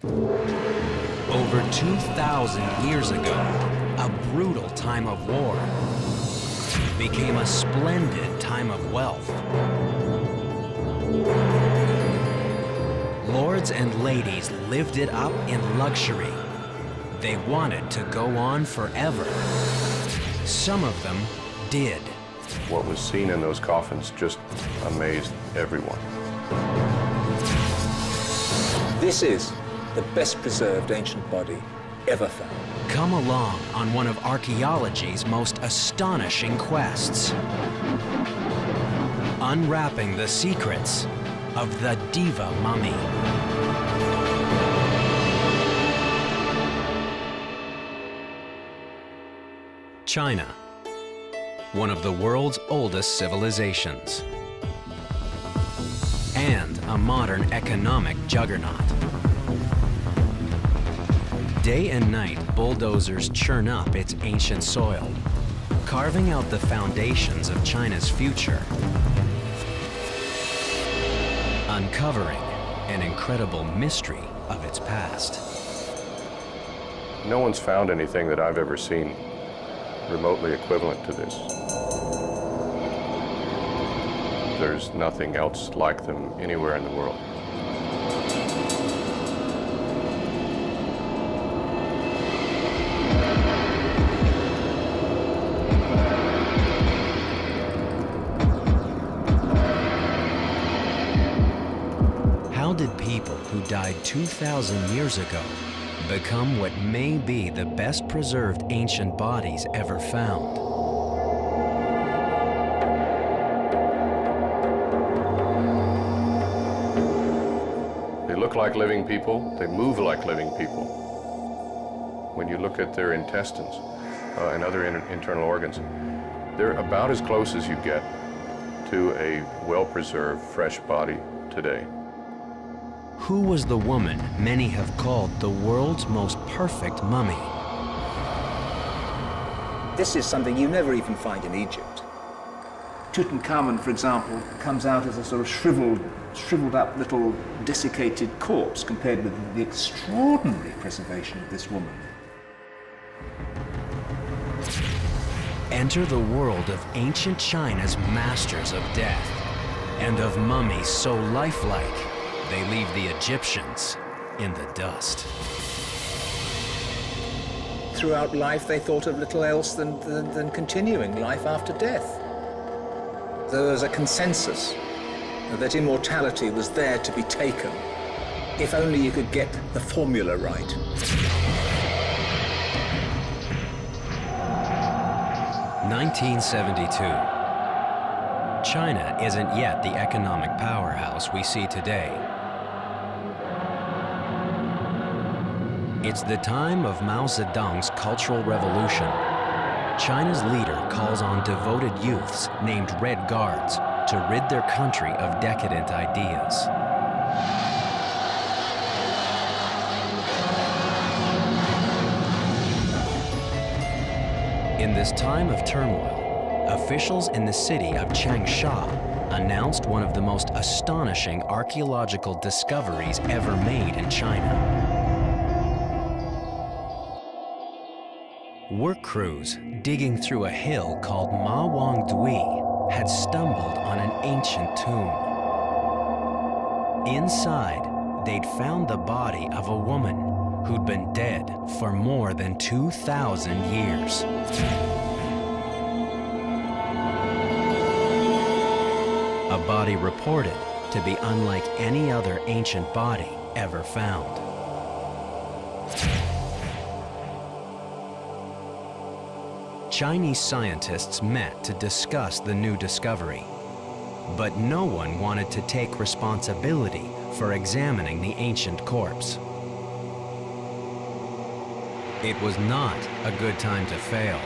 Over 2,000 years ago, a brutal time of war became a splendid time of wealth. Lords and ladies lived it up in luxury. They wanted to go on forever. Some of them did. What was seen in those coffins just amazed everyone. This is the best preserved ancient body ever found. Come along on one of archaeology's most astonishing quests. Unwrapping the secrets of the Diva mummy. China, one of the world's oldest civilizations, and a modern economic juggernaut. Day and night, bulldozers churn up its ancient soil, carving out the foundations of China's future, uncovering an incredible mystery of its past. No one's found anything that I've ever seen remotely equivalent to this. There's nothing else like them anywhere in the world. How did people who died 2,000 years ago become what may be the best preserved ancient bodies ever found? They look like living people, they move like living people. When you look at their intestines and other internal organs, they're about as close as you get to a well-preserved, fresh body today. Who was the woman many have called the world's most perfect mummy? This is something you never even find in Egypt. Tutankhamun, for example, comes out as a sort of shriveled up little desiccated corpse compared with the extraordinary preservation of this woman. Enter the world of ancient China's masters of death and of mummies so lifelike they leave the Egyptians in the dust. Throughout life, they thought of little else than continuing life after death. There was a consensus that immortality was there to be taken, if only you could get the formula right. (1972). China isn't yet the economic powerhouse we see today. It's the time of Mao Zedong's Cultural Revolution. China's leader calls on devoted youths named Red Guards to rid their country of decadent ideas. In this time of turmoil, officials in the city of Changsha announced one of the most astonishing archaeological discoveries ever made in China. Work crews digging through a hill called Ma Wang Dui had stumbled on an ancient tomb. Inside, they'd found the body of a woman who'd been dead for more than 2,000 years. A body reported to be unlike any other ancient body ever found. Chinese scientists met to discuss the new discovery, but no one wanted to take responsibility for examining the ancient corpse. It was not a good time to fail,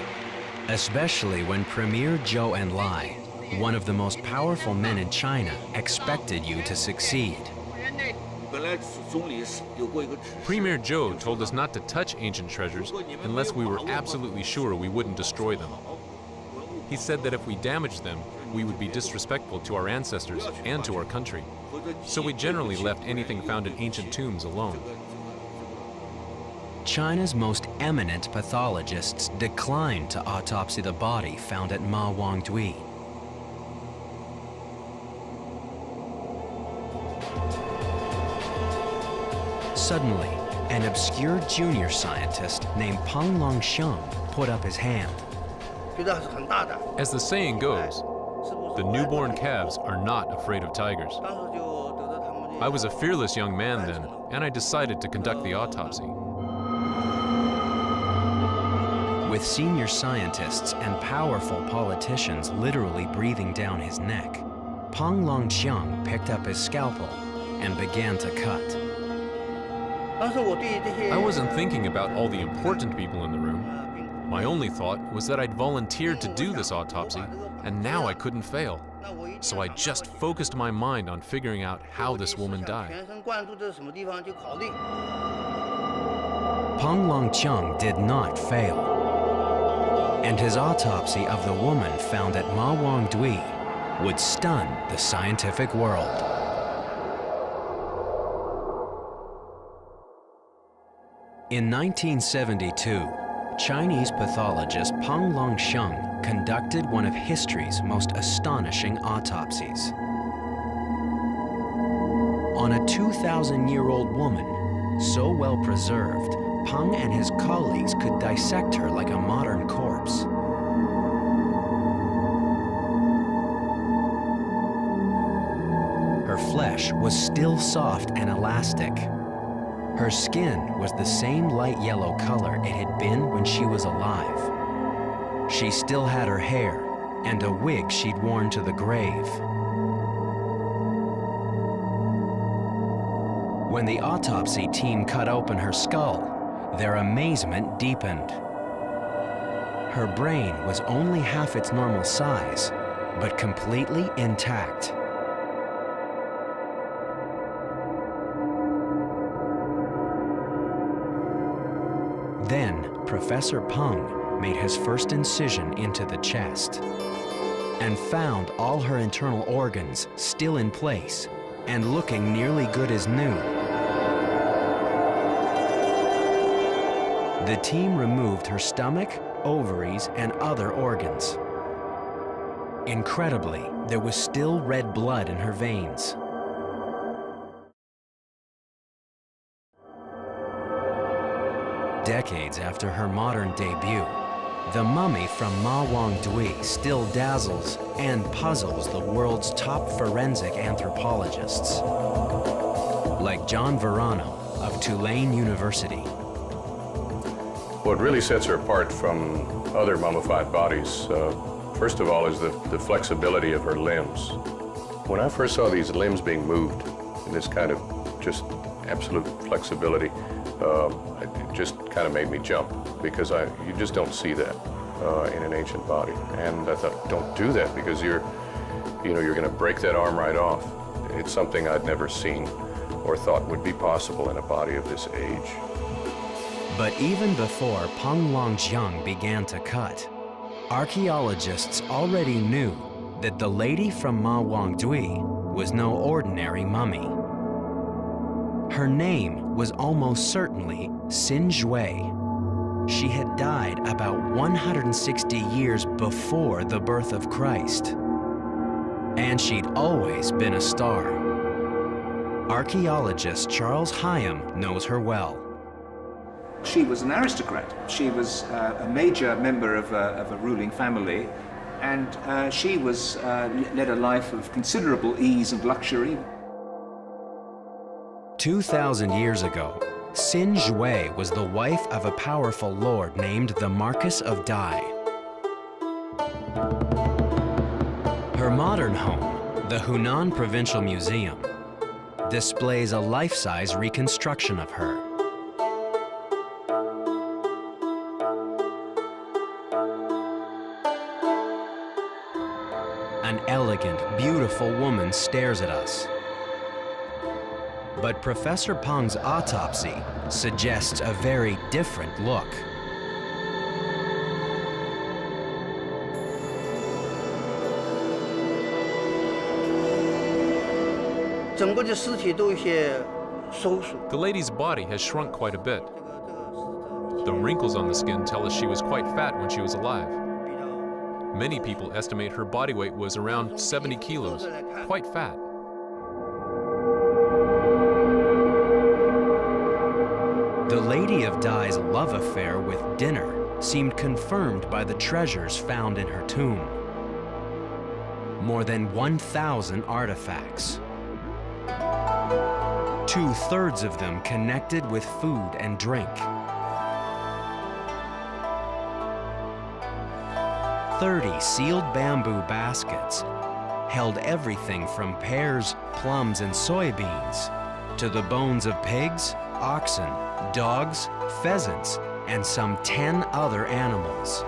especially when Premier Zhou Enlai, one of the most powerful men in China, expected you to succeed. Premier Zhou told us not to touch ancient treasures unless we were absolutely sure we wouldn't destroy them. He said that if we damaged them, we would be disrespectful to our ancestors and to our country. So we generally left anything found in ancient tombs alone. China's most eminent pathologists declined to autopsy the body found at Ma Wangdui. Suddenly, an obscure junior scientist named Peng Longsheng put up his hand. As the saying goes, the newborn calves are not afraid of tigers. I was a fearless young man then, and I decided to conduct the autopsy. With senior scientists and powerful politicians literally breathing down his neck, Peng Longsheng picked up his scalpel and began to cut. I wasn't thinking about all the important people in the room. My only thought was that I'd volunteered to do this autopsy, and now I couldn't fail. So I just focused my mind on figuring out how this woman died. Peng Longsheng did not fail, and his autopsy of the woman found at Ma Wangdui would stun the scientific world. In 1972, Chinese pathologist Peng Longsheng conducted one of history's most astonishing autopsies. On a 2,000-year-old woman, so well preserved, Peng and his colleagues could dissect her like a modern corpse. Her flesh was still soft and elastic. Her skin was the same light yellow color it had been when she was alive. She still had her hair and a wig she'd worn to the grave. When the autopsy team cut open her skull, their amazement deepened. Her brain was only half its normal size, but completely intact. Then, Professor Peng made his first incision into the chest and found all her internal organs still in place and looking nearly good as new. The team removed her stomach, ovaries, and other organs. Incredibly, there was still red blood in her veins. Decades after her modern debut, the mummy from Ma Wangdui still dazzles and puzzles the world's top forensic anthropologists, like John Verano of Tulane University. What really sets her apart from other mummified bodies, first of all, is the flexibility of her limbs. When I first saw these limbs being moved in this kind of just absolute flexibility, it just kind of made me jump, because you just don't see that in an ancient body. And I thought, don't do that, because you're going to break that arm right off. It's something I'd never seen or thought would be possible in a body of this age. But even before Peng Longsheng began to cut, archaeologists already knew that the lady from Ma Wangdui was no ordinary mummy. Her name was almost certainly Xin Zhui. She had died about 160 years before the birth of Christ. And she'd always been a star. Archaeologist Charles Hyam knows her well. She was an aristocrat. She was a major member of a ruling family, and she led a life of considerable ease and luxury. 2,000 years ago, Xin Zhui was the wife of a powerful lord named the Marquis of Dai. Her modern home, the Hunan Provincial Museum, displays a life-size reconstruction of her. An elegant, beautiful woman stares at us. But Professor Peng's autopsy suggests a very different look. The lady's body has shrunk quite a bit. The wrinkles on the skin tell us she was quite fat when she was alive. Many people estimate her body weight was around 70 kilos, quite fat. The Lady of Dai's love affair with dinner seemed confirmed by the treasures found in her tomb. More than 1,000 artifacts. 2/3 of them connected with food and drink. 30 sealed bamboo baskets held everything from pears, plums, and soybeans to the bones of pigs, oxen, dogs, pheasants, and some 10 other animals.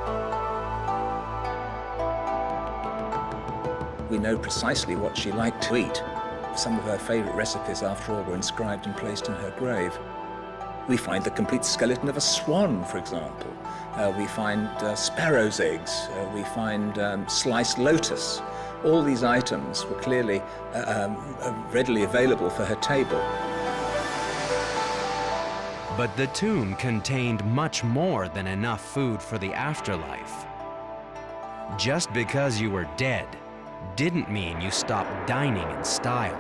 We know precisely what she liked to eat. Some of her favorite recipes, after all, were inscribed and placed in her grave. We find the complete skeleton of a swan, for example. We find sparrow's eggs. We find sliced lotus. All these items were clearly readily available for her table. But the tomb contained much more than enough food for the afterlife. Just because you were dead didn't mean you stopped dining in style.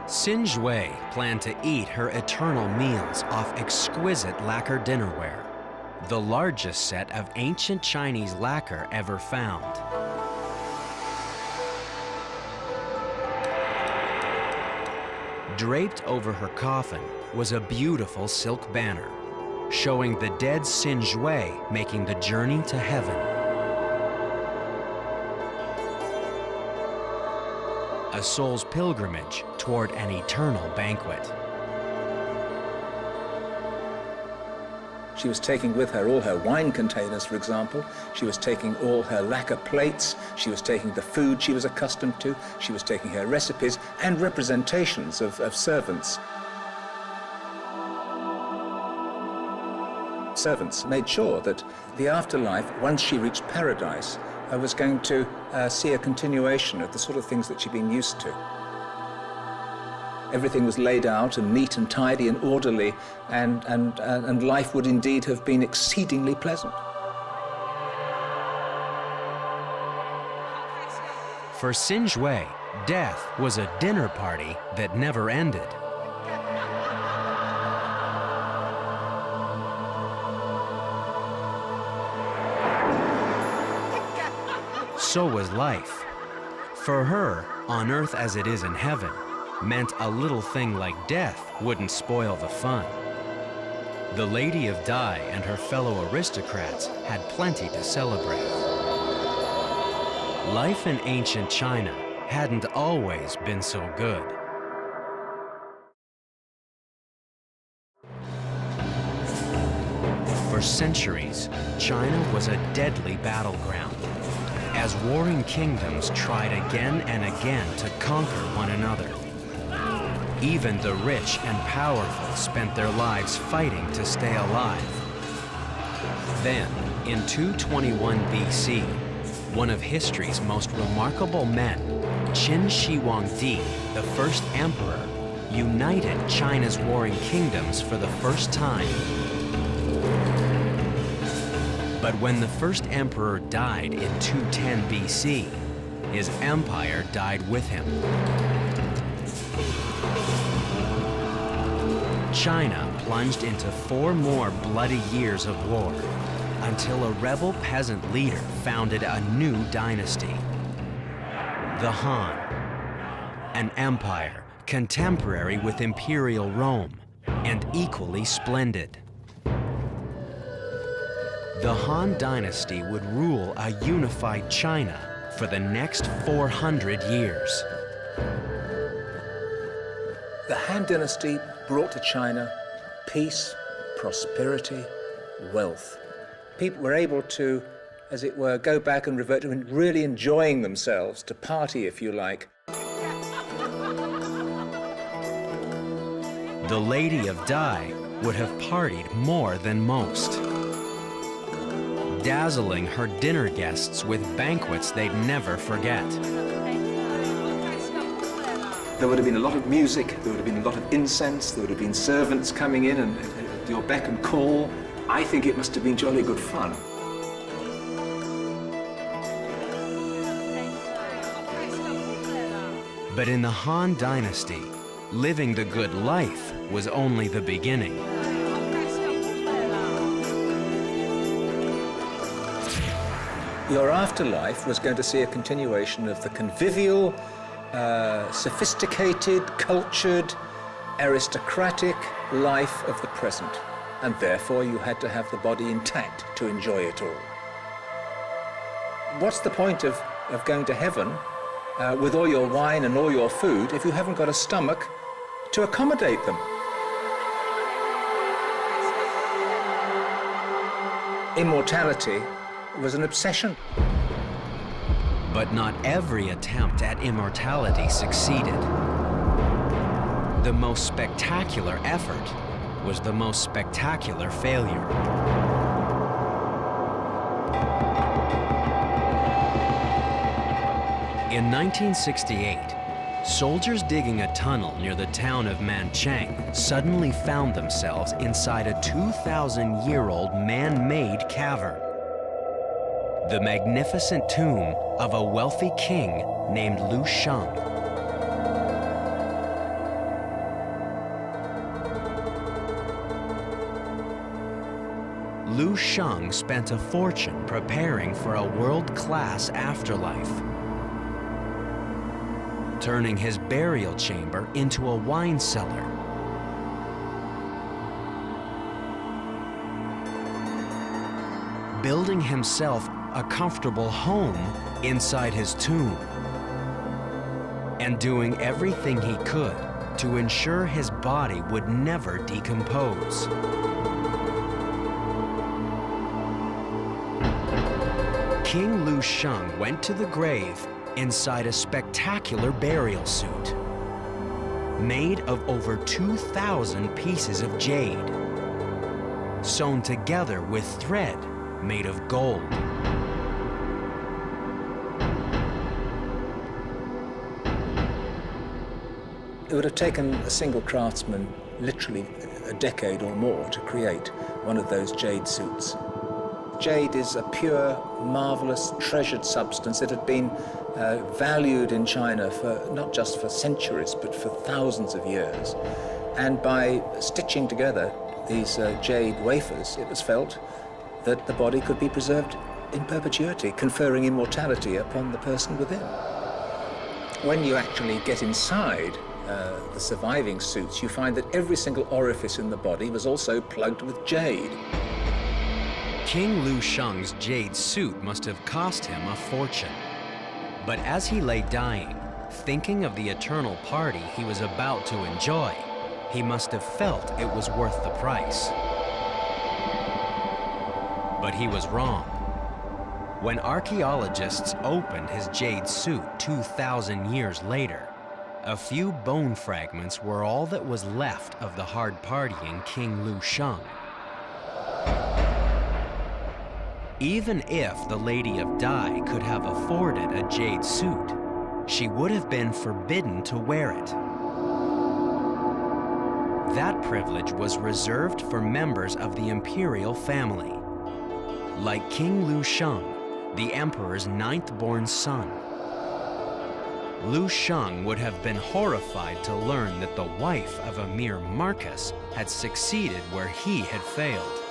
Xin Jue planned to eat her eternal meals off exquisite lacquer dinnerware, the largest set of ancient Chinese lacquer ever found. Draped over her coffin was a beautiful silk banner, showing the dead Xin Jue making the journey to heaven. A soul's pilgrimage toward an eternal banquet. She was taking with her all her wine containers, for example. She was taking all her lacquer plates. She was taking the food she was accustomed to. She was taking her recipes and representations of servants. Servants made sure that the afterlife, once she reached paradise, was going to see a continuation of the sort of things that she'd been used to. Everything was laid out and neat and tidy and orderly, and life would indeed have been exceedingly pleasant. For Xin Jue, death was a dinner party that never ended. So was life. For her, on earth as it is in heaven, meant a little thing like death wouldn't spoil the fun. The Lady of Dai and her fellow aristocrats had plenty to celebrate. Life in ancient China hadn't always been so good. For centuries, China was a deadly battleground, as warring kingdoms tried again and again to conquer one another. Even the rich and powerful spent their lives fighting to stay alive. Then, in 221 BC, one of history's most remarkable men, Qin Shi Huangdi, the first emperor, united China's warring kingdoms for the first time. But when the first emperor died in 210 BC, his empire died with him. China plunged into 4 more bloody years of war, until a rebel peasant leader founded a new dynasty, the Han, an empire contemporary with Imperial Rome and equally splendid. The Han dynasty would rule a unified China for the next 400 years. The Han dynasty brought to China peace, prosperity, wealth. People were able to, as it were, go back and revert to really enjoying themselves, to party, if you like. The Lady of Dai would have partied more than most, dazzling her dinner guests with banquets they'd never forget. There would have been a lot of music, there would have been a lot of incense, there would have been servants coming in and your beck and call. I think it must have been jolly good fun. But in the Han Dynasty, living the good life was only the beginning. Your afterlife was going to see a continuation of the convivial, sophisticated, cultured, aristocratic life of the present. And therefore you had to have the body intact to enjoy it all. What's the point of going to heaven with all your wine and all your food if you haven't got a stomach to accommodate them? Immortality was an obsession. But not every attempt at immortality succeeded. The most spectacular effort was the most spectacular failure. In 1968, soldiers digging a tunnel near the town of Manchang suddenly found themselves inside a 2,000-year-old man-made cavern. The magnificent tomb of a wealthy king named Lu Sheng. Lu Sheng spent a fortune preparing for a world-class afterlife, turning his burial chamber into a wine cellar. Building himself a comfortable home inside his tomb, and doing everything he could to ensure his body would never decompose. King Lu Sheng went to the grave inside a spectacular burial suit, made of over 2,000 pieces of jade, sewn together with thread made of gold. It would have taken a single craftsman literally a decade or more to create one of those jade suits. Jade is a pure, marvelous, treasured substance that had been valued in China for not just for centuries, but for thousands of years. And by stitching together these jade wafers, it was felt that the body could be preserved in perpetuity, conferring immortality upon the person within. When you actually get inside the surviving suits, you find that every single orifice in the body was also plugged with jade. King Lu Sheng's jade suit must have cost him a fortune. But as he lay dying, thinking of the eternal party he was about to enjoy, he must have felt it was worth the price. But he was wrong. When archaeologists opened his jade suit 2,000 years later, a few bone fragments were all that was left of the hard-partying King Lu Sheng. Even if the Lady of Dai could have afforded a jade suit, she would have been forbidden to wear it. That privilege was reserved for members of the imperial family, like King Lu Sheng, the emperor's ninth-born son. Lu Sheng would have been horrified to learn that the wife of a mere Marcus had succeeded where he had failed.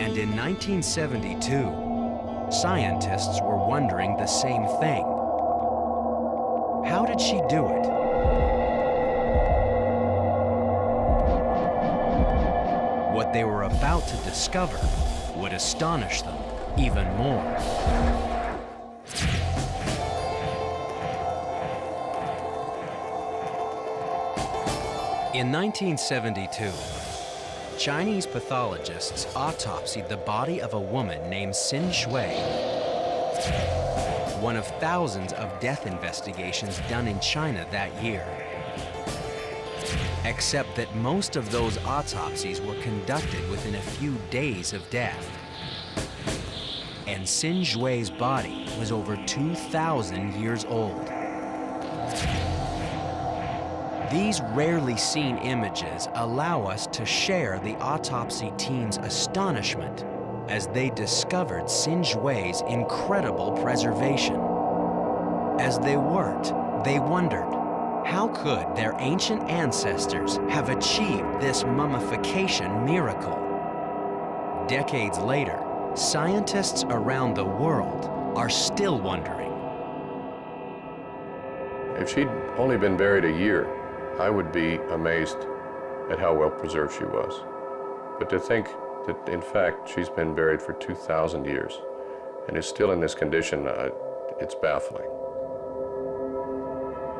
And in 1972, scientists were wondering the same thing. How did she do it? What they were about to discover would astonish them even more. In 1972, Chinese pathologists autopsied the body of a woman named Xin Shui, one of thousands of death investigations done in China that year. Except that most of those autopsies were conducted within a few days of death. And Xin Shui's body was over 2,000 years old. These rarely seen images allow us to share the autopsy team's astonishment as they discovered Xin Zhui's incredible preservation. As they worked, they wondered, how could their ancient ancestors have achieved this mummification miracle? Decades later, scientists around the world are still wondering. If she'd only been buried a year, I would be amazed at how well preserved she was. But to think that, in fact, she's been buried for 2,000 years and is still in this condition, it's baffling.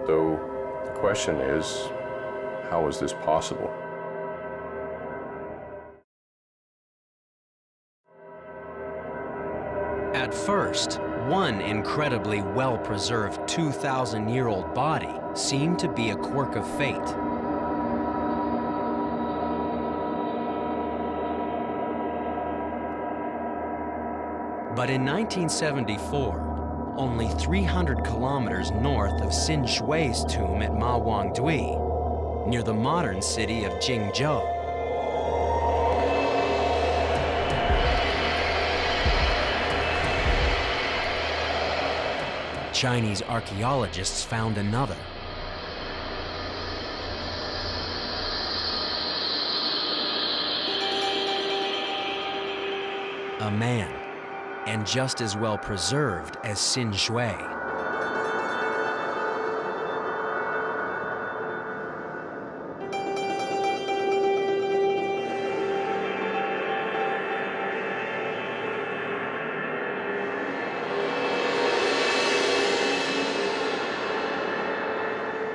So the question is, how is this possible? At first, one incredibly well-preserved 2,000-year-old body seemed to be a quirk of fate. But in 1974, only 300 kilometers north of Xin Zhui's tomb at Ma Wangdui, near the modern city of Jingzhou, Chinese archaeologists found another. A man, and just as well preserved as Xin Zhui.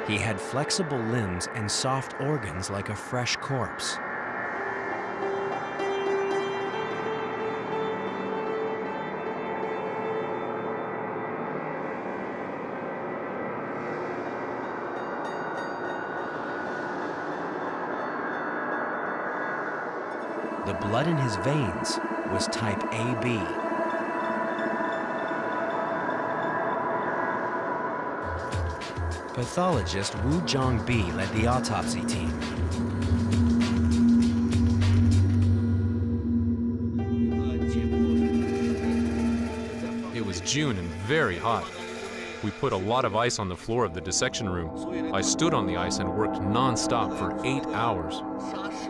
He had flexible limbs and soft organs like a fresh corpse. The blood in his veins was type AB. Pathologist Wu Zhongbi led the autopsy team. It was June and very hot. We put a lot of ice on the floor of the dissection room. I stood on the ice and worked non-stop for 8 hours.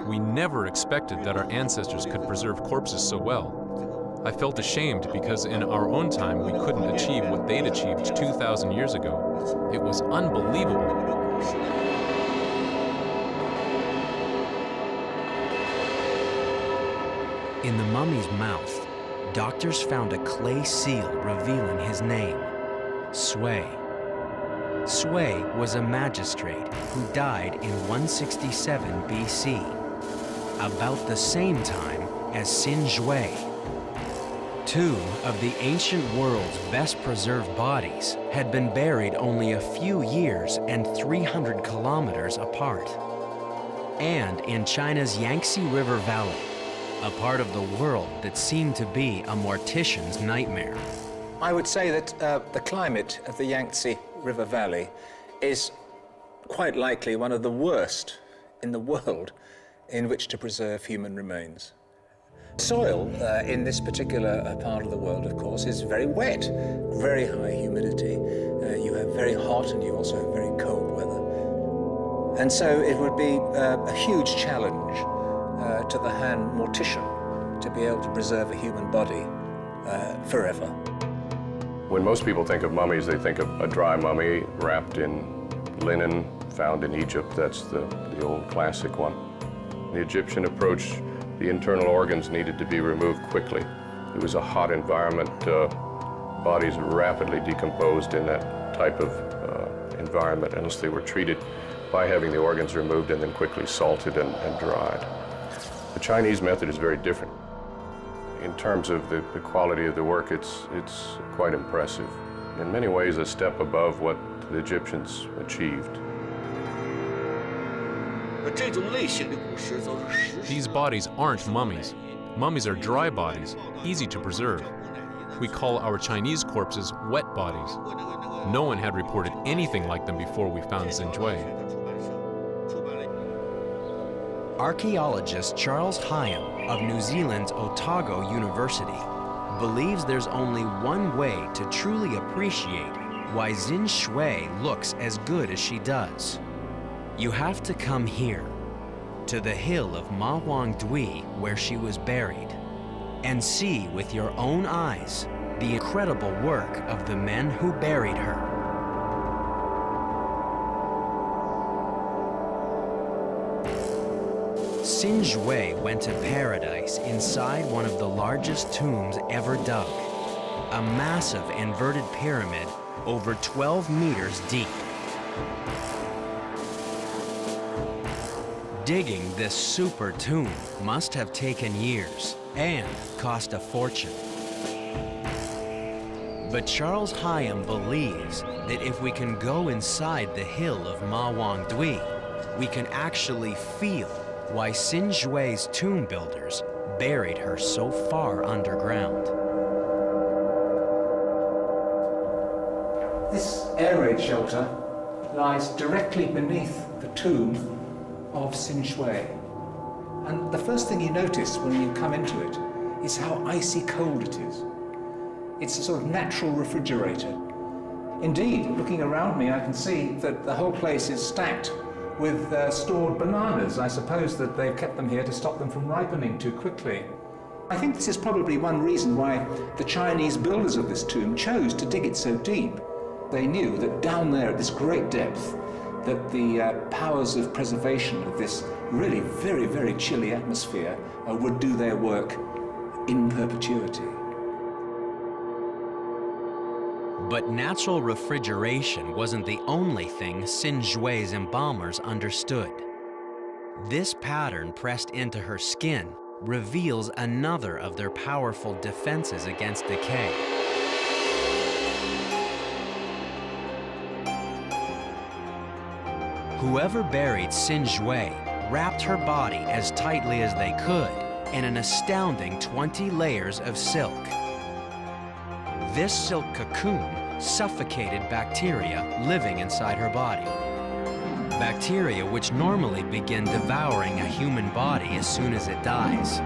We never expected that our ancestors could preserve corpses so well. I felt ashamed because in our own time we couldn't achieve what they'd achieved 2,000 years ago. It was unbelievable. In the mummy's mouth, doctors found a clay seal revealing his name, Sui. Sui was a magistrate who died in 167 BC, about the same time as Xin Zhui. Two of the ancient world's best preserved bodies had been buried only a few years and 300 kilometers apart. And in China's Yangtze River Valley, a part of the world that seemed to be a mortician's nightmare. I would say that the climate of the Yangtze River Valley is quite likely one of the worst in the world in which to preserve human remains. Soil in this particular part of the world, of course, is very wet, very high humidity. You have very hot and you also have very cold weather. And so it would be a huge challenge to the hand mortician to be able to preserve a human body forever. When most people think of mummies, they think of a dry mummy wrapped in linen found in Egypt. That's the old classic one. The Egyptian approach, the internal organs needed to be removed quickly. It was a hot environment. Bodies rapidly decomposed in that type of environment unless they were treated by having the organs removed and then quickly salted and dried. The Chinese method is very different. In terms of the quality of the work, it's quite impressive. In many ways, a step above what the Egyptians achieved. These bodies aren't mummies. Mummies are dry bodies, easy to preserve. We call our Chinese corpses wet bodies. No one had reported anything like them before we found Xin Zhui. Archaeologist Charles Hyam of New Zealand's Otago University believes there's only one way to truly appreciate why Xin Shui looks as good as she does. You have to come here, to the hill of Ma Wang Dui where she was buried, and see with your own eyes the incredible work of the men who buried her. Xin Shui went to paradise inside one of the largest tombs ever dug, a massive inverted pyramid over 12 meters deep. Digging this super tomb must have taken years and cost a fortune. But Charles Hyam believes that if we can go inside the hill of Ma Wang Dui, we can actually feel why Xin Shui's tomb builders buried her so far underground. This air raid shelter lies directly beneath the tomb of Xin Shui. And the first thing you notice when you come into it is how icy cold it is. It's a sort of natural refrigerator. Indeed, looking around me, I can see that the whole place is stacked with stored bananas. I suppose that they've kept them here to stop them from ripening too quickly. I think this is probably one reason why the Chinese builders of this tomb chose to dig it so deep. They knew that down there at this great depth, that the powers of preservation of this really very, very chilly atmosphere would do their work in perpetuity. But natural refrigeration wasn't the only thing Xin Shui's embalmers understood. This pattern pressed into her skin reveals another of their powerful defenses against decay. Whoever buried Xin Shui wrapped her body as tightly as they could in an astounding 20 layers of silk. This silk cocoon suffocated bacteria living inside her body. Bacteria which normally begin devouring a human body as soon as it dies.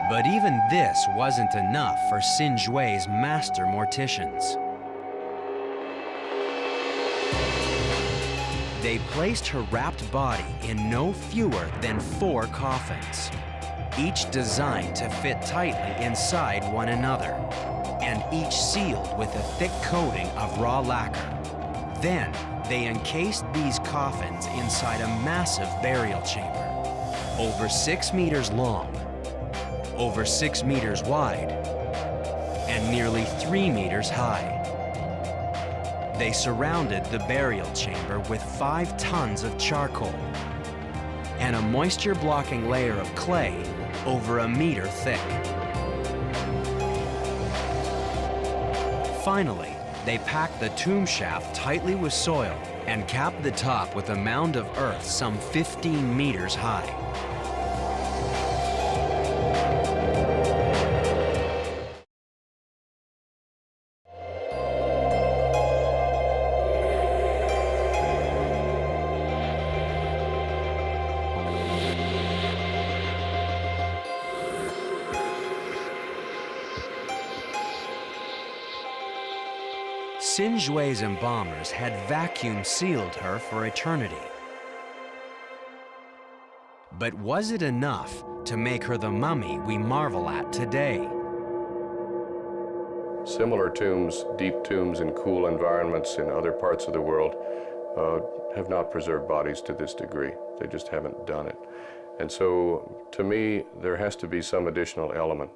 But even this wasn't enough for Xin Shui's master morticians. They placed her wrapped body in no fewer than 4 coffins, each designed to fit tightly inside one another, and each sealed with a thick coating of raw lacquer. Then, they encased these coffins inside a massive burial chamber, over 6 meters long, over 6 meters wide, and nearly 3 meters high. They surrounded the burial chamber with 5 tons of charcoal and a moisture-blocking layer of clay over 1 meter thick. Finally, they packed the tomb shaft tightly with soil and capped the top with a mound of earth some 15 meters high. Xin Shui's embalmers had vacuum sealed her for eternity. But was it enough to make her the mummy we marvel at today? Similar tombs, deep tombs in cool environments in other parts of the world have not preserved bodies to this degree. They just haven't done it. And so, to me, there has to be some additional element.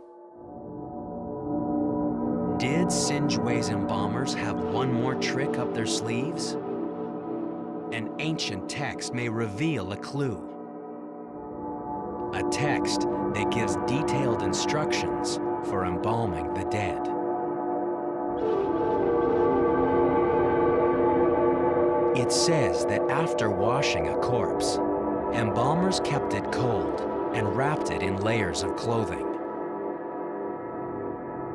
Did Xin Shui's embalmers have one more trick up their sleeves? An ancient text may reveal a clue. A text that gives detailed instructions for embalming the dead. It says that after washing a corpse, embalmers kept it cold and wrapped it in layers of clothing.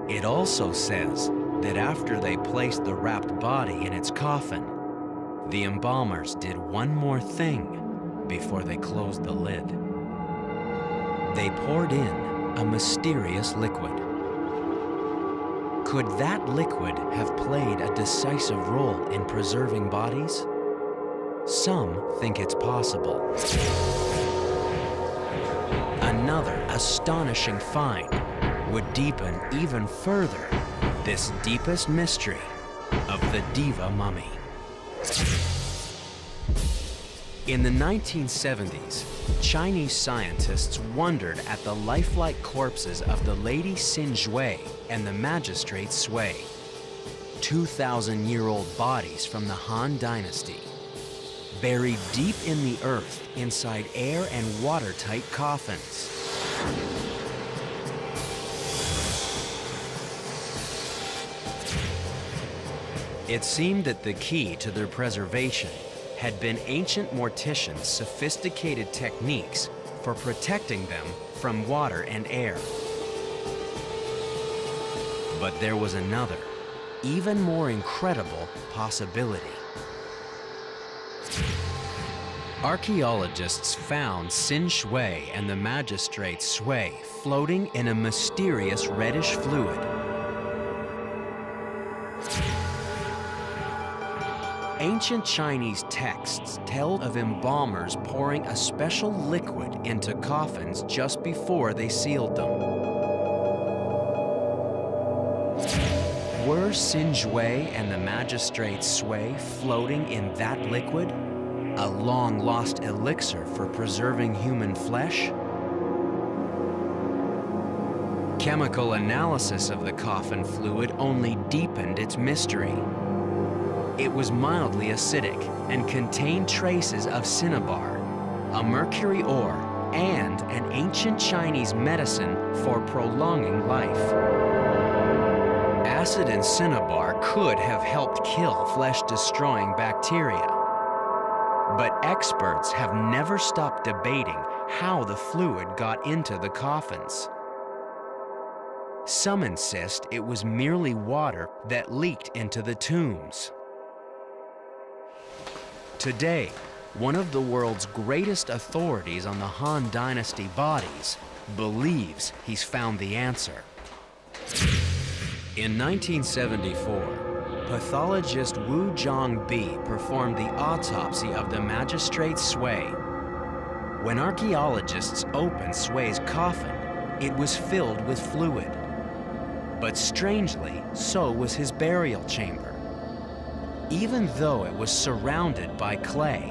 It also says that after they placed the wrapped body in its coffin, the embalmers did one more thing before they closed the lid. They poured in a mysterious liquid. Could that liquid have played a decisive role in preserving bodies? Some think it's possible. Another astonishing find would deepen even further this deepest mystery of the Diva mummy. In the 1970s, Chinese scientists wondered at the lifelike corpses of the Lady Xin Zhui and the magistrate Sui, 2,000-year-old bodies from the Han Dynasty, buried deep in the earth inside air and watertight coffins. It seemed that the key to their preservation had been ancient morticians' sophisticated techniques for protecting them from water and air. But there was another, even more incredible possibility. Archaeologists found Xin Zhui and the magistrate Sui floating in a mysterious reddish fluid. Ancient Chinese texts tell of embalmers pouring a special liquid into coffins just before they sealed them. Were Xin Zhui and the magistrate Sui floating in that liquid? A long-lost elixir for preserving human flesh? Chemical analysis of the coffin fluid only deepened its mystery. It was mildly acidic and contained traces of cinnabar, a mercury ore, and an ancient Chinese medicine for prolonging life. Acid and cinnabar could have helped kill flesh-destroying bacteria. But experts have never stopped debating how the fluid got into the coffins. Some insist it was merely water that leaked into the tombs. Today, one of the world's greatest authorities on the Han Dynasty bodies believes he's found the answer. In 1974, pathologist Wu Zhongbi performed the autopsy of the magistrate Sui. When archaeologists opened Sui's coffin, it was filled with fluid. But strangely, so was his burial chamber. Even though it was surrounded by clay,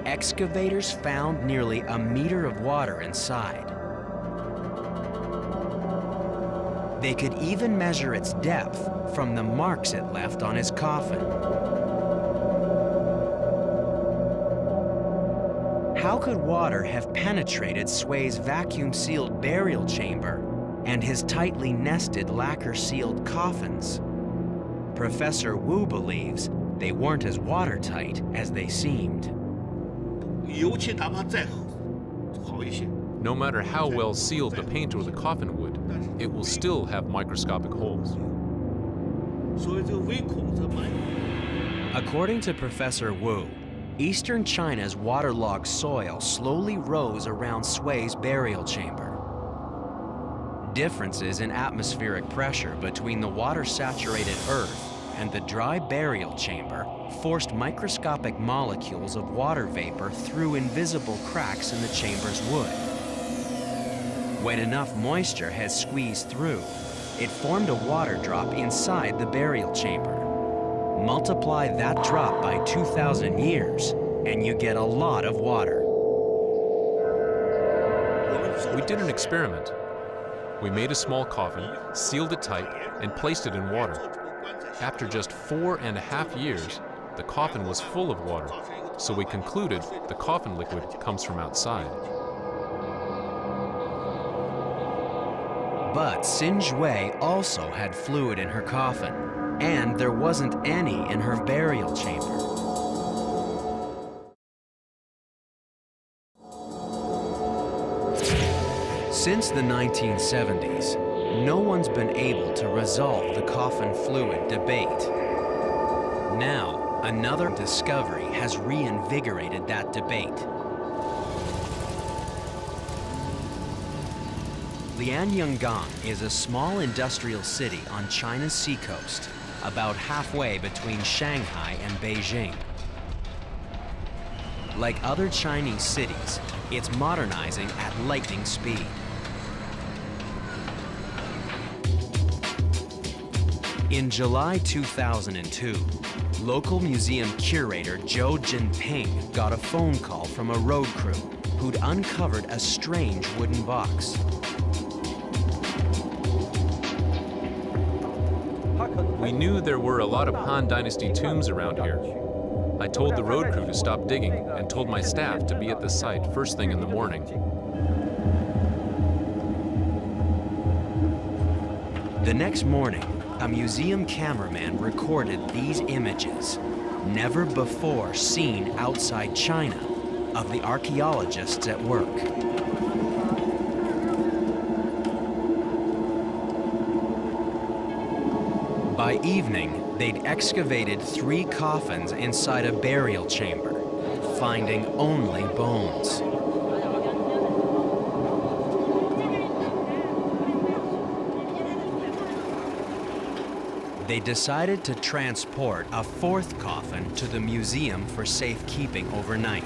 excavators found nearly a meter of water inside. They could even measure its depth from the marks it left on his coffin. How could water have penetrated Sui's vacuum-sealed burial chamber and his tightly nested lacquer-sealed coffins? Professor Wu believes they weren't as watertight as they seemed. No matter how well sealed the paint or the coffin would, it will still have microscopic holes. According to Professor Wu, eastern China's waterlogged soil slowly rose around Sui's burial chamber. Differences in atmospheric pressure between the water-saturated earth and the dry burial chamber forced microscopic molecules of water vapor through invisible cracks in the chamber's wood. When enough moisture had squeezed through, it formed a water drop inside the burial chamber. Multiply that drop by 2,000 years, and you get a lot of water. We did an experiment. We made a small coffin, sealed it tight, and placed it in water. After just 4.5 years, the coffin was full of water, so we concluded the coffin liquid comes from outside. But Xin Zhui also had fluid in her coffin, and there wasn't any in her burial chamber. Since the 1970s, no one's been able to resolve the coffin fluid debate. Now, another discovery has reinvigorated that debate. Lianyungang is a small industrial city on China's seacoast, about halfway between Shanghai and Beijing. Like other Chinese cities, it's modernizing at lightning speed. In July 2002, local museum curator Zhou Jinping got a phone call from a road crew who'd uncovered a strange wooden box. We knew there were a lot of Han Dynasty tombs around here. I told the road crew to stop digging and told my staff to be at the site first thing in the morning. The next morning, a museum cameraman recorded these images, never before seen outside China, of the archaeologists at work. By evening, they'd excavated 3 coffins inside a burial chamber, finding only bones. They decided to transport a 4th coffin to the museum for safekeeping overnight.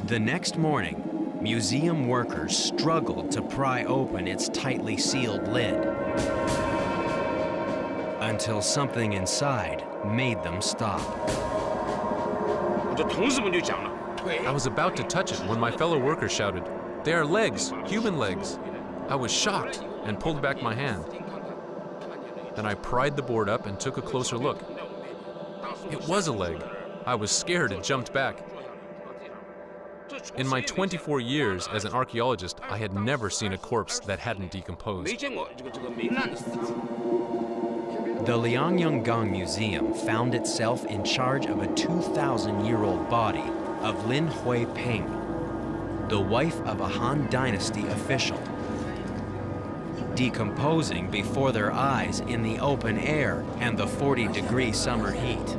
The next morning, museum workers struggled to pry open its tightly sealed lid until something inside made them stop. I was about to touch it when my fellow worker shouted, "They are legs, human legs." I was shocked and pulled back my hand. Then I pried the board up and took a closer look. It was a leg. I was scared and jumped back. In my 24 years as an archaeologist, I had never seen a corpse that hadn't decomposed. The Lianyungang Museum found itself in charge of a 2,000-year-old body of Lin Huiping, the wife of a Han Dynasty official, decomposing before their eyes in the open air and the 40-degree summer heat.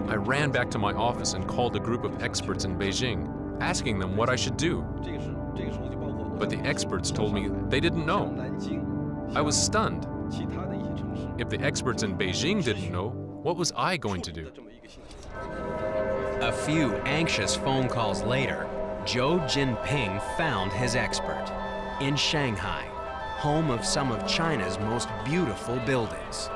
I ran back to my office and called a group of experts in Beijing, asking them what I should do. But the experts told me they didn't know. I was stunned. If the experts in Beijing didn't know, what was I going to do? A few anxious phone calls later, Zhou Jinping found his expert in Shanghai, home of some of China's most beautiful buildings.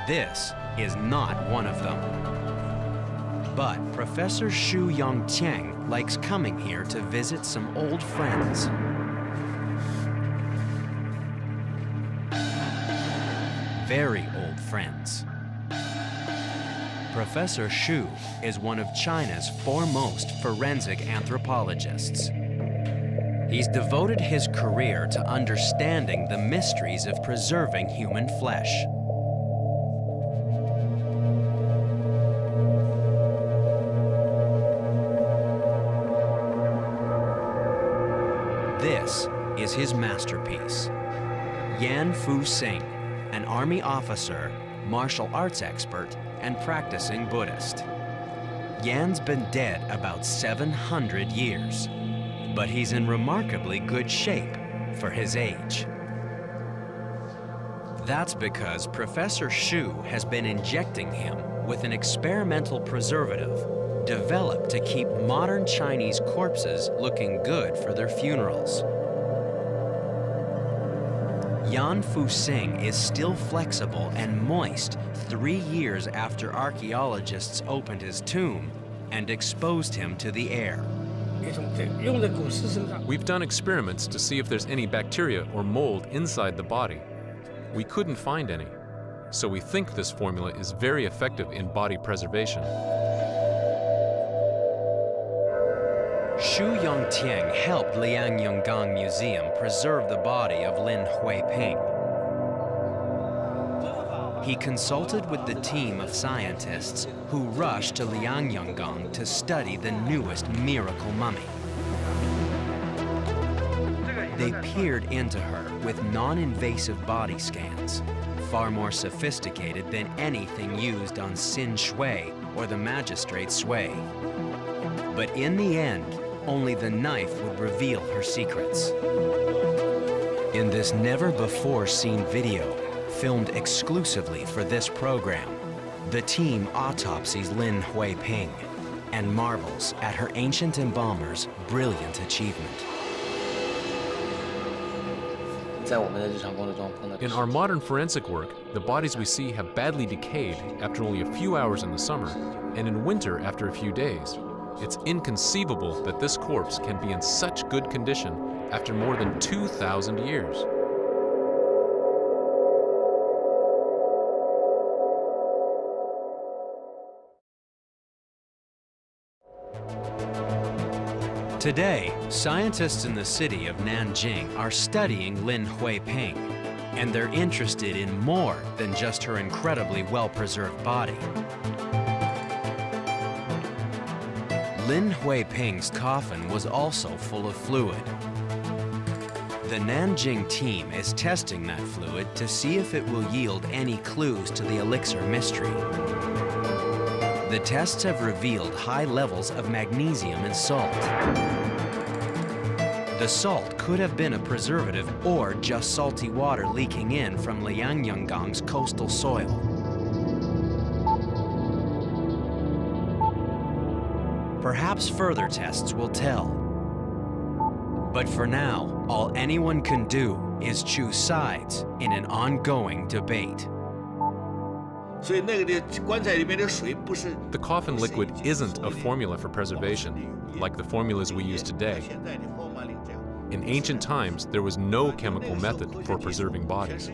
This is not one of them. But Professor Xu Yongqiang likes coming here to visit some old friends. Very old friends. Professor Xu is one of China's foremost forensic anthropologists. He's devoted his career to understanding the mysteries of preserving human flesh. This is his masterpiece. Yan Fu Sing, an army officer, martial arts expert, and practicing Buddhist. Yan's been dead about 700 years, but he's in remarkably good shape for his age. That's because Professor Xu has been injecting him with an experimental preservative developed to keep modern Chinese corpses looking good for their funerals. Yan Fu Sing is still flexible and moist 3 years after archaeologists opened his tomb and exposed him to the air. We've done experiments to see if there's any bacteria or mold inside the body. We couldn't find any, so we think this formula is very effective in body preservation. Xu Yongqiang helped Lianyungang Museum preserve the body of Lin Huiping. he consulted with the team of scientists who rushed to Liangyang to study the newest miracle mummy. They peered into her with non-invasive body scans, far more sophisticated than anything used on Xin Shui or the magistrate Sui. But in the end, only the knife would reveal her secrets. In this never-before-seen video, filmed exclusively for this program, the team autopsies Lin Huiping and marvels at her ancient embalmer's brilliant achievement. In our modern forensic work, the bodies we see have badly decayed after only a few hours in the summer, and in winter after a few days. It's inconceivable that this corpse can be in such good condition after more than 2,000 years. Today, scientists in the city of Nanjing are studying Lin Huiping, and they're interested in more than just her incredibly well-preserved body. Lin Huiping's coffin was also full of fluid. The Nanjing team is testing that fluid to see if it will yield any clues to the elixir mystery. The tests have revealed high levels of magnesium in salt. The salt could have been a preservative or just salty water leaking in from Liangyang's coastal soil. Perhaps further tests will tell. But for now, all anyone can do is choose sides in an ongoing debate. The coffin liquid isn't a formula for preservation, like the formulas we use today. In ancient times, there was no chemical method for preserving bodies.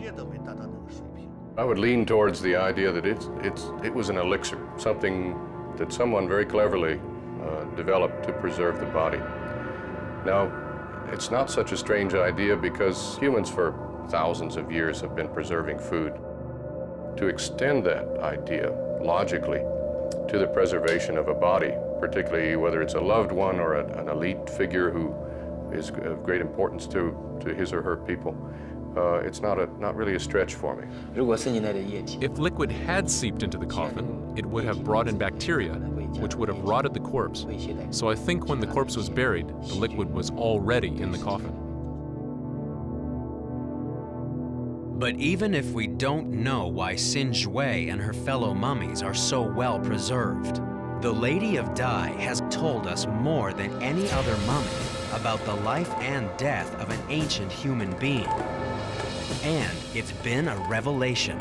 I would lean towards the idea that it was an elixir, something that someone very cleverly developed to preserve the body. Now, it's not such a strange idea because humans for thousands of years have been preserving food. To extend that idea logically to the preservation of a body, particularly whether it's a loved one or an elite figure who is of great importance to his or her people, it's not really a stretch for me. If liquid had seeped into the coffin, it would have brought in bacteria, which would have rotted the corpse. So I think when the corpse was buried, the liquid was already in the coffin. But even if we don't know why Xin Shui and her fellow mummies are so well preserved, the Lady of Dai has told us more than any other mummy about the life and death of an ancient human being. And it's been a revelation.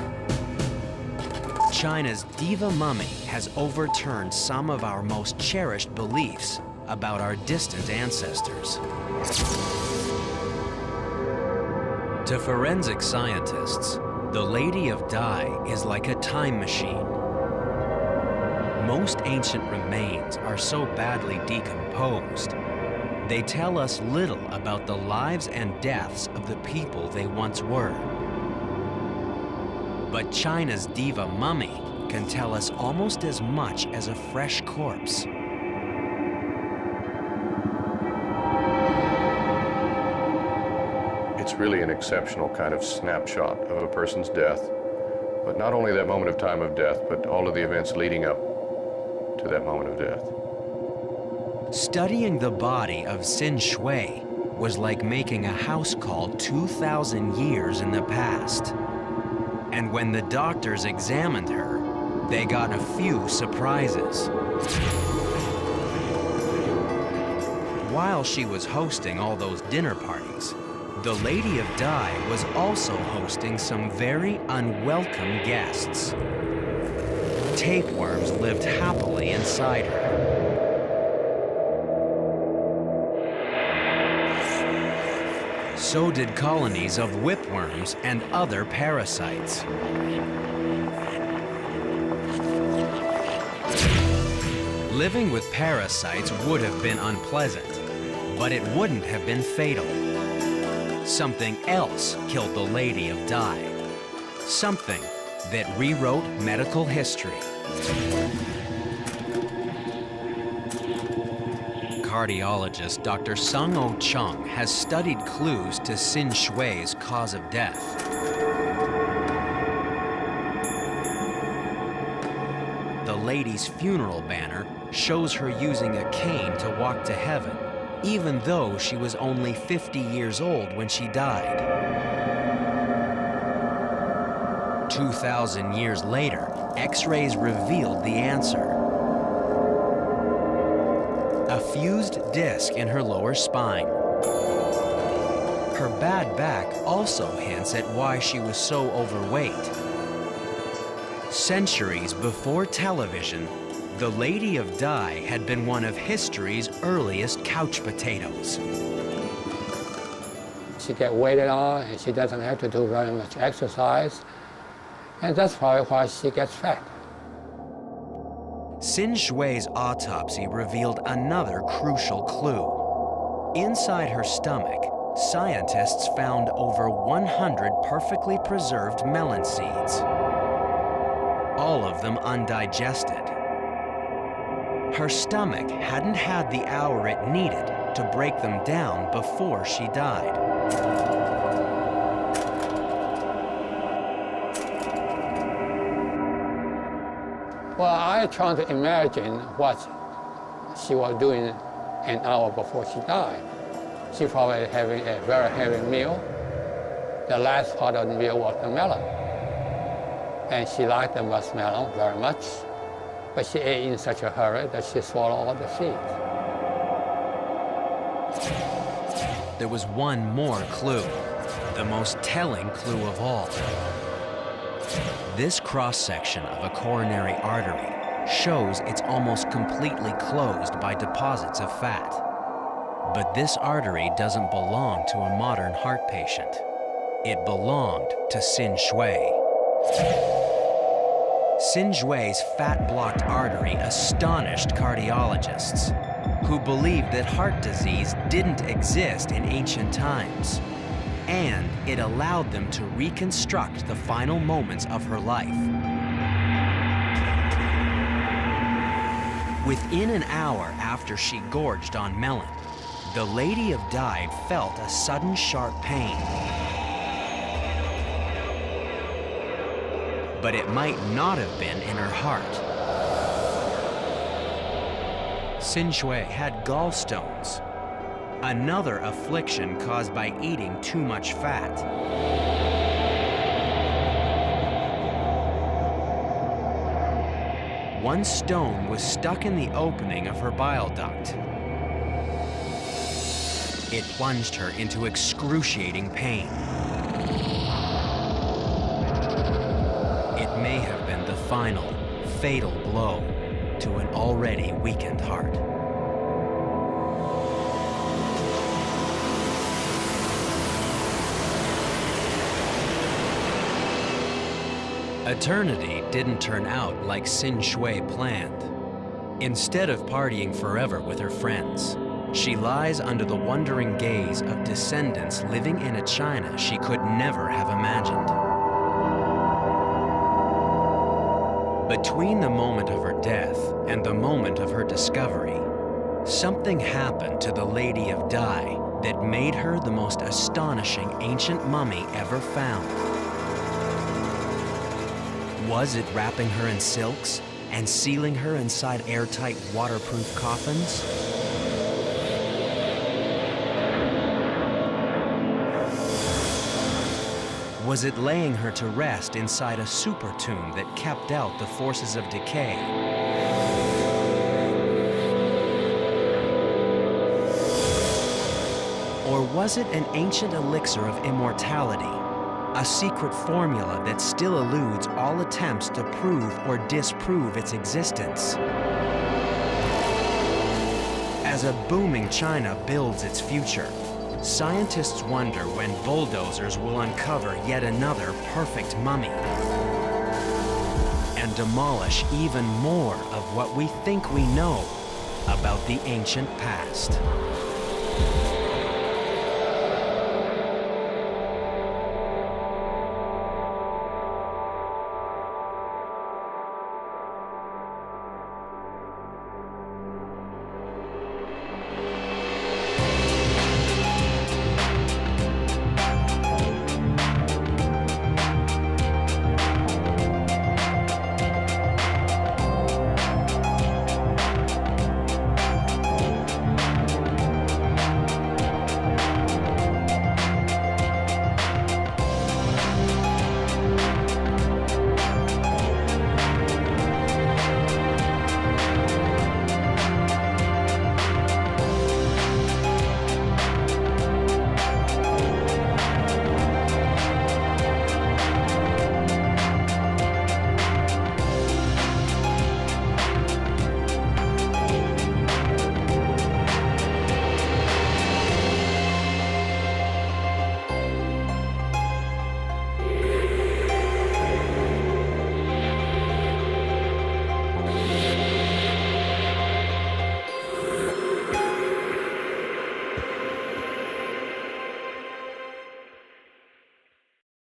China's Diva mummy has overturned some of our most cherished beliefs about our distant ancestors. To forensic scientists, the Lady of Dai is like a time machine. Most ancient remains are so badly decomposed, they tell us little about the lives and deaths of the people they once were. But China's Diva mummy can tell us almost as much as a fresh corpse. It's really an exceptional kind of snapshot of a person's death, but not only that moment of time of death, but all of the events leading up to that moment of death. Studying the body of Xin Shui was like making a house call 2,000 years in the past. And when the doctors examined her, they got a few surprises. While she was hosting all those dinner parties, the Lady of Dai was also hosting some very unwelcome guests. Tapeworms lived happily inside her. So did colonies of whipworms and other parasites. Living with parasites would have been unpleasant, but it wouldn't have been fatal. Something else killed the Lady of Dai. Something that rewrote medical history. Cardiologist Dr. Sung-Oh Chung has studied clues to Sin Shui's cause of death. The lady's funeral banner shows her using a cane to walk to heaven, even though she was only 50 years old when she died. 2,000 years later, X-rays revealed the answer. A fused disc in her lower spine. Her bad back also hints at why she was so overweight. Centuries before television, the Lady of Dai had been one of history's earliest couch potatoes. She gets weighted on and she doesn't have to do very much exercise. And that's probably why she gets fat. Sin Shui's autopsy revealed another crucial clue. Inside her stomach, scientists found over 100 perfectly preserved melon seeds, all of them undigested. Her stomach hadn't had the hour it needed to break them down before she died. Well, I try to imagine what she was doing an hour before she died. She probably having a very heavy meal. The last part of the meal was the melon. And she liked the muskmelon very much, but she ate in such a hurry that she swallowed all the seeds. There was one more clue, the most telling clue of all. This cross-section of a coronary artery shows it's almost completely closed by deposits of fat. But this artery doesn't belong to a modern heart patient. It belonged to Sin Shui. Sin Shui's fat-blocked artery astonished cardiologists, who believed that heart disease didn't exist in ancient times. And it allowed them to reconstruct the final moments of her life. Within an hour after she gorged on melon, the Lady of Dai felt a sudden sharp pain. But it might not have been in her heart. Sin Shui had gallstones, another affliction caused by eating too much fat. One stone was stuck in the opening of her bile duct. It plunged her into excruciating pain. It may have been the final, fatal blow to an already weakened heart. Eternity didn't turn out like Sin Shui planned. Instead of partying forever with her friends, she lies under the wondering gaze of descendants living in a China she could never have imagined. Between the moment of her death and the moment of her discovery, something happened to the Lady of Dai that made her the most astonishing ancient mummy ever found. Was it wrapping her in silks and sealing her inside airtight, waterproof coffins? Was it laying her to rest inside a super tomb that kept out the forces of decay? Or was it an ancient elixir of immortality? A secret formula that still eludes all attempts to prove or disprove its existence. As a booming China builds its future, scientists wonder when bulldozers will uncover yet another perfect mummy and demolish even more of what we think we know about the ancient past.